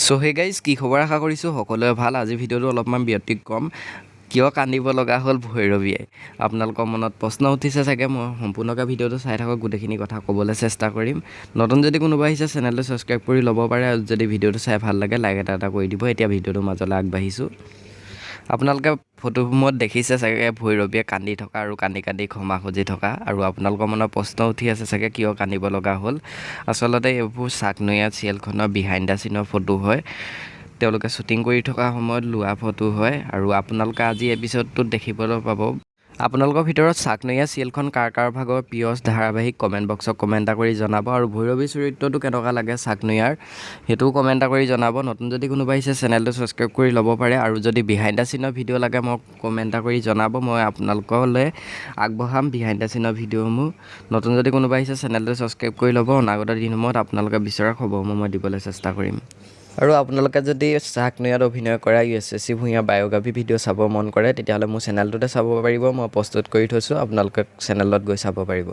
So hey guys কি খবৰ আশা কৰিছোঁ সকলোৱে ভাল। আজি ভিডিঅ'টো অলপমান ব্যতিক্ৰম কিয় কান্দিব লগা হ'ল ভৈৰৱীয়ে আপোনালোকৰ মনত প্ৰশ্ন উঠিছে চাগে। মই সম্পূৰ্ণকৈ ভিডিঅ'টো চাই থাকক, গোটেইখিনি কথা ক'বলৈ চেষ্টা কৰিম। নতুন যদি কোনোবা আহিছে চেনেলটো ছাবস্ক্ৰাইব কৰি ল'ব পাৰে, আৰু যদি ভিডিঅ'টো চাই ভাল লাগে লাইক এটা কৰি দিব। এতিয়া ভিডিঅ'টোৰ মাজলৈ আগবাঢ়িছোঁ। আপোনালোকে ফটোসমূহত দেখিছে চাগে ভৈৰৱীয়ে কান্দি থকা আৰু কান্দি কান্দি ক্ষমা খুজি থকা, আৰু আপোনালোকৰ মনত প্ৰশ্ন উঠি আছে চাগে কিয় কান্দিব লগা হ'ল। আচলতে এইবোৰ চাকনৈয়া চিৰিয়েলখনৰ বিহাইণ্ড দ্য চিনৰ ফটো হয়। তেওঁলোকে শ্বুটিং কৰি থকা সময়ত লোৱা ফটো হয়, আৰু আপোনালোকে আজি এপিছ'ডটোত দেখিবলৈ পাব। আপোনালোকৰ ভিতৰত চাকনৈয়া চিৰিয়েলখন কাৰ কাৰ ভাগৰ প্ৰিয় ধাৰাবাহিক কমেণ্ট বক্সত কমেণ্ট এটা কৰি জনাব, আৰু ভৈৰৱী চৰিত্ৰটো কেনেকুৱা লাগে চাকনৈয়াৰ সেইটোও কমেণ্ট এটা কৰি জনাব। নতুন যদি কোনোবা আহিছে চেনেলটো ছাবস্ক্ৰাইব কৰি ল'ব পাৰে, আৰু যদি বিহাইণ্ড দ্য চিনৰ ভিডিঅ' লাগে মোক কমেণ্ট এটা কৰি জনাব, মই আপোনালোকলৈ আগবঢ়াম বিহাইণ্ড দ্য চিনৰ ভিডিঅ'সমূহ। নতুন যদি কোনোবা আহিছে চেনেলটো ছাবস্ক্ৰাইব কৰি ল'ব। অনাগত দিনসমূহত আপোনালোকে বিচৰা খবৰসমূহ মই দিবলৈ চেষ্টা কৰিম। আৰু আপোনালোকে যদি চাকনৈয়াত অভিনয় কৰা য়শস্বী ভূঞাৰ বায়'গ্ৰাফী ভিডিঅ' চাব মন কৰে, তেতিয়াহ'লে মোৰ চেনেলটোতে চাব পাৰিব। মই প্ৰস্তুত কৰি থৈছোঁ, আপোনালোকে চেনেলত গৈ চাব পাৰিব।